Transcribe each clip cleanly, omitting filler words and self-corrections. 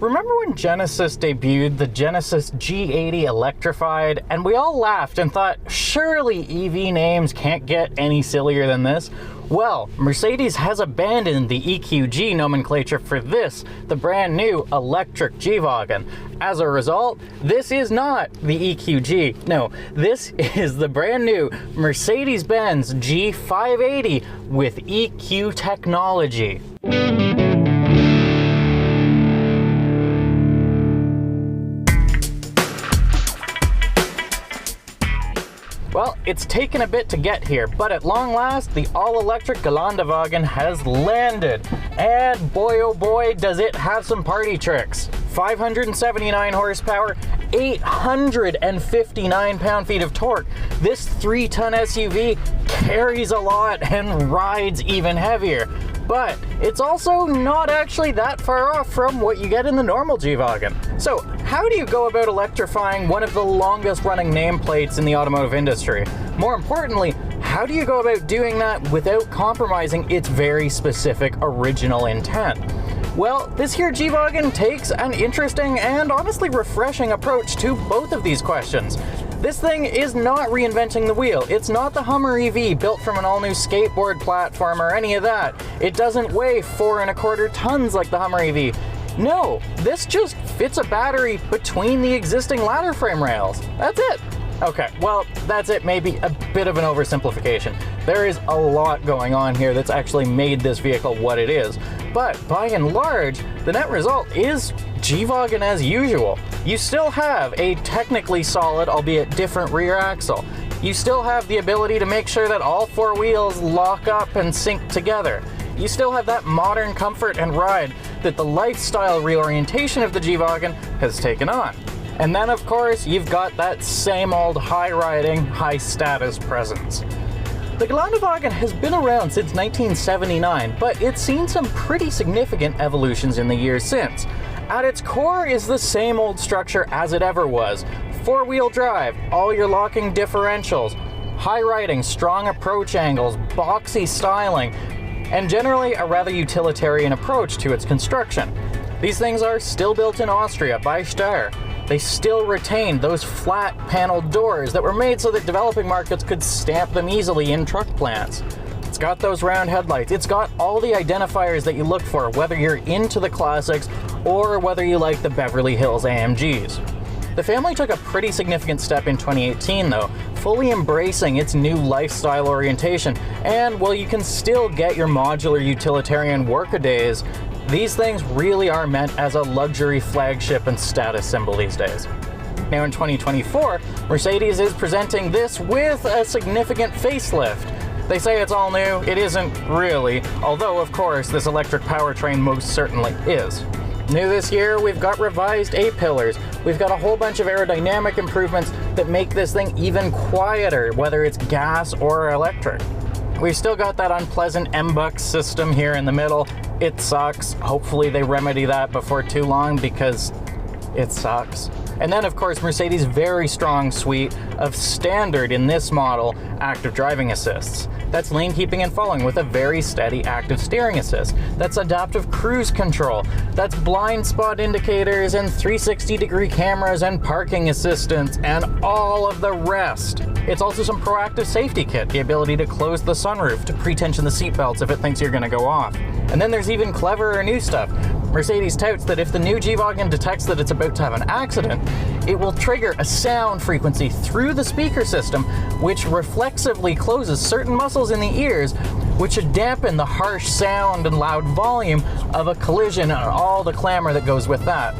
Remember when Genesis debuted the Genesis G80 electrified, and we all laughed and thought, surely EV names can't get any sillier than this? Well, Mercedes has abandoned the EQG nomenclature for this, the brand new electric G-Wagon. As a result, this is not the EQG. No, this is the brand new Mercedes-Benz G580 with EQ technology. Well, it's taken a bit to get here, but at long last, the all-electric Geländewagen has landed. And boy oh boy, does it have some party tricks. 579 horsepower, 859 pound-feet of torque. This 3-ton SUV carries a lot and rides even heavier. But it's also not actually that far off from what you get in the normal G-Wagon. So how do you go about electrifying one of the longest running nameplates in the automotive industry? More importantly, how do you go about doing that without compromising its very specific original intent? Well, this here G-Wagon takes an interesting and honestly refreshing approach to both of these questions. This thing is not reinventing the wheel. It's not the Hummer EV built from an all-new skateboard platform or any of that. It doesn't weigh 4¼ tons like the Hummer EV. No, this just fits a battery between the existing ladder frame rails. That's it. Okay, well, that's it, maybe a bit of an oversimplification. There is a lot going on here that's actually made this vehicle what it is. But by and large, the net result is G-Wagon as usual. You still have a technically solid, albeit different rear axle. You still have the ability to make sure that all 4 wheels lock up and sync together. You still have that modern comfort and ride that the lifestyle reorientation of the G-Wagon has taken on. And then of course, you've got that same old high-riding, high-status presence. The Geländewagen has been around since 1979, but it's seen some pretty significant evolutions in the years since. At its core is the same old structure as it ever was. 4-wheel drive, all your locking differentials, high riding, strong approach angles, boxy styling, and generally a rather utilitarian approach to its construction. These things are still built in Austria by Steyr. They still retain those flat paneled doors that were made so that developing markets could stamp them easily in truck plants. It's got those round headlights. It's got all the identifiers that you look for, whether you're into the classics or whether you like the Beverly Hills AMGs. The family took a pretty significant step in 2018 though, fully embracing its new lifestyle orientation, and while you can still get your modular utilitarian workadays, these things really are meant as a luxury flagship and status symbol these days. Now in 2024, Mercedes is presenting this with a significant facelift. They say it's all new, it isn't really, although of course this electric powertrain most certainly is. New this year, we've got revised A-pillars. We've got a whole bunch of aerodynamic improvements that make this thing even quieter, whether it's gas or electric. We've still got that unpleasant MBUX system here in the middle. It sucks. Hopefully they remedy that before too long because it sucks. And then of course Mercedes' very strong suite of standard, in this model, active driving assists. That's lane keeping and following with a very steady active steering assist. That's adaptive cruise control. That's blind spot indicators and 360-degree cameras and parking assistance and all of the rest. It's also some proactive safety kit, the ability to close the sunroof, to pre-tension the seatbelts if it thinks you're gonna go off. And then there's even cleverer new stuff. Mercedes touts that if the new G-Wagon detects that it's about to have an accident, it will trigger a sound frequency through the speaker system, which reflexively closes certain muscles in the ears, which should dampen the harsh sound and loud volume of a collision and all the clamor that goes with that.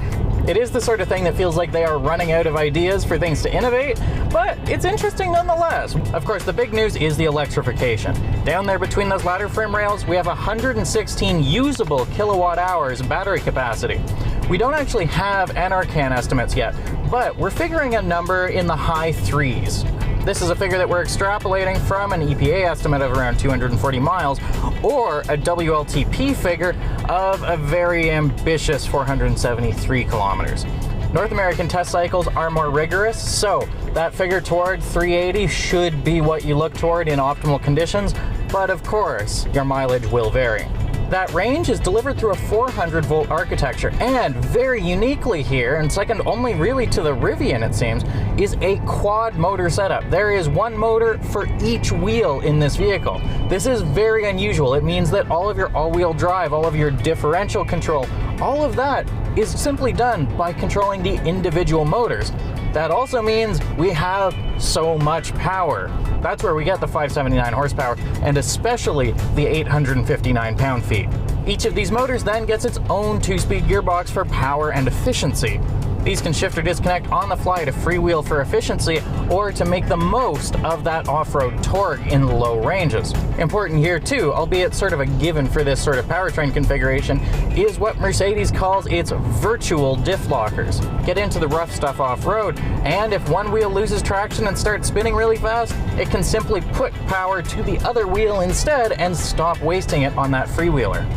It is the sort of thing that feels like they are running out of ideas for things to innovate, but it's interesting nonetheless. Of course, the big news is the electrification. Down there between those ladder frame rails, we have 116 usable kilowatt hours battery capacity. We don't actually have NRCan estimates yet, but we're figuring a number in the high 3s. This is a figure that we're extrapolating from an EPA estimate of around 240 miles, or a WLTP figure of a very ambitious 473 kilometers. North American test cycles are more rigorous, so that figure toward 380 should be what you look toward in optimal conditions, but of course, your mileage will vary. That range is delivered through a 400 volt architecture, and very uniquely here, and second only really to the Rivian it seems, is a quad motor setup. There is one motor for each wheel in this vehicle. This is very unusual. It means that all of your all-wheel drive, all of your differential control, all of that is simply done by controlling the individual motors. That also means we have so much power. That's where we get the 579 horsepower, and especially the 859 pound-feet. Each of these motors then gets its own 2-speed gearbox for power and efficiency. These can shift or disconnect on the fly to freewheel for efficiency or to make the most of that off-road torque in low ranges. Important here too, albeit sort of a given for this sort of powertrain configuration, is what Mercedes calls its virtual diff lockers. Get into the rough stuff off-road, and if one wheel loses traction and starts spinning really fast, it can simply put power to the other wheel instead and stop wasting it on that freewheeler.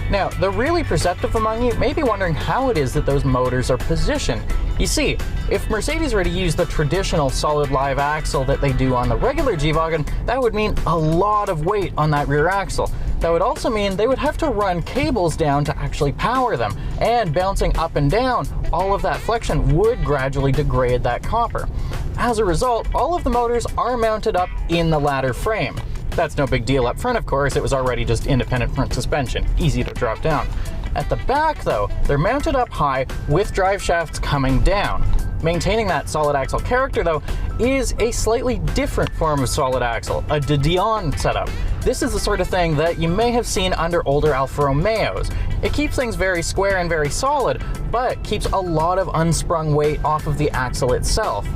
Now, the really perceptive among you may be wondering how it is that those motors are positioned. You see, if Mercedes were to use the traditional solid live axle that they do on the regular G-Wagon, that would mean a lot of weight on that rear axle. That would also mean they would have to run cables down to actually power them, and bouncing up and down, all of that flexion would gradually degrade that copper. As a result, all of the motors are mounted up in the ladder frame. That's no big deal up front, of course. It was already just independent front suspension, easy to drop down. At the back, though, they're mounted up high with drive shafts coming down. Maintaining that solid axle character, though, is a slightly different form of solid axle, a de Dion setup. This is the sort of thing that you may have seen under older Alfa Romeos. It keeps things very square and very solid, but keeps a lot of unsprung weight off of the axle itself.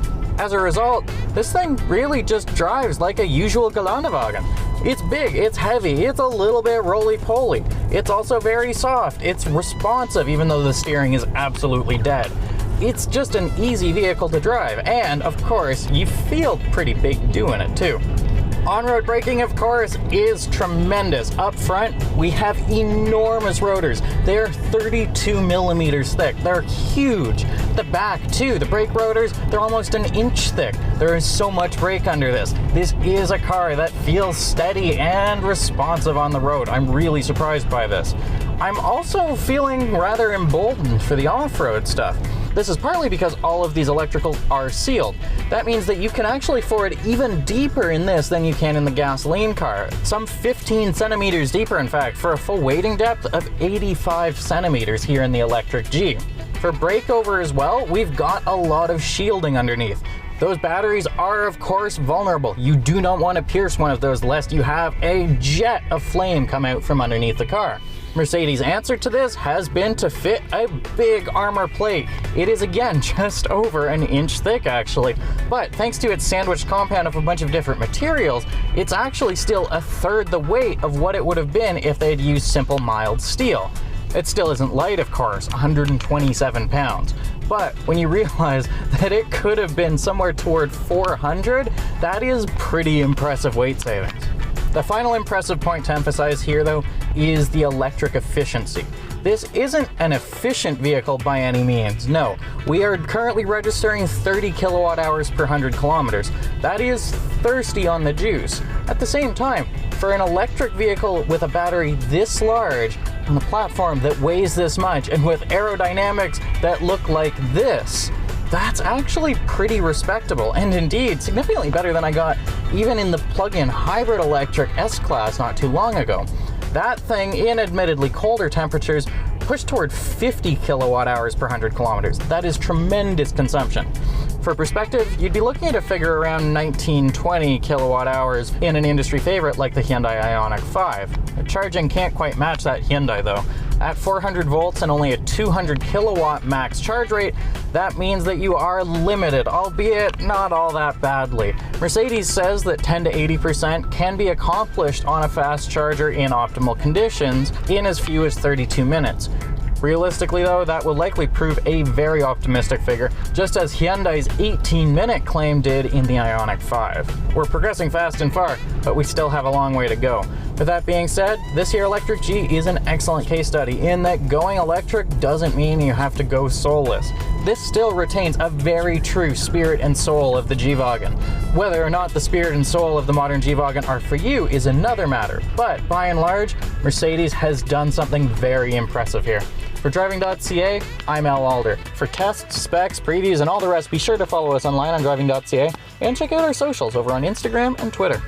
As a result, this thing really just drives like a usual Geländewagen. It's big, it's heavy, it's a little bit roly-poly. It's also very soft, it's responsive even though the steering is absolutely dead. It's just an easy vehicle to drive, and of course, you feel pretty big doing it too. On-road braking, of course, is tremendous. Up front, we have enormous rotors. They're 32 millimeters thick. They're huge. The back, too, the brake rotors, they're almost an inch thick. There is so much brake under this. This is a car that feels steady and responsive on the road. I'm really surprised by this. I'm also feeling rather emboldened for the off-road stuff. This is partly because all of these electricals are sealed. That means that you can actually forward even deeper in this than you can in the gasoline car. Some 15 centimeters deeper, in fact, for a full weighting depth of 85 centimeters here in the electric G. For breakover as well, we've got a lot of shielding underneath. Those batteries are, of course, vulnerable. You do not want to pierce one of those lest you have a jet of flame come out from underneath the car. Mercedes' answer to this has been to fit a big armor plate. It is again just over an inch thick actually, but thanks to its sandwiched compound of a bunch of different materials, it's actually still a third the weight of what it would have been if they had used simple mild steel. It still isn't light, of course, 127 pounds. But when you realize that it could have been somewhere toward 400, that is pretty impressive weight savings. The final impressive point to emphasize here, though, is the electric efficiency. This isn't an efficient vehicle by any means, no. We are currently registering 30 kilowatt hours per 100 kilometers. That is thirsty on the juice. At the same time, for an electric vehicle with a battery this large, on the platform that weighs this much, and with aerodynamics that look like this, that's actually pretty respectable, and indeed significantly better than I got even in the plug-in hybrid electric S Class not too long ago. That thing, in admittedly colder temperatures, pushed toward 50 kilowatt hours per 100 kilometers. That is tremendous consumption. For perspective, you'd be looking at a figure around 19-20 kilowatt hours in an industry favorite like the Hyundai Ioniq 5. The charging can't quite match that Hyundai though. At 400 volts and only a 200 kilowatt max charge rate, that means that you are limited, albeit not all that badly. Mercedes says that 10 to 80% can be accomplished on a fast charger in optimal conditions in as few as 32 minutes. Realistically though, that will likely prove a very optimistic figure, just as Hyundai's 18-minute claim did in the Ioniq 5. We're progressing fast and far, but we still have a long way to go. With that being said, this here electric G is an excellent case study in that going electric doesn't mean you have to go soulless. This still retains a very true spirit and soul of the G-Wagon. Whether or not the spirit and soul of the modern G-Wagon are for you is another matter, but by and large, Mercedes has done something very impressive here. For Driving.ca, I'm Al Alder. For tests, specs, previews, and all the rest, be sure to follow us online on Driving.ca and check out our socials over on Instagram and Twitter.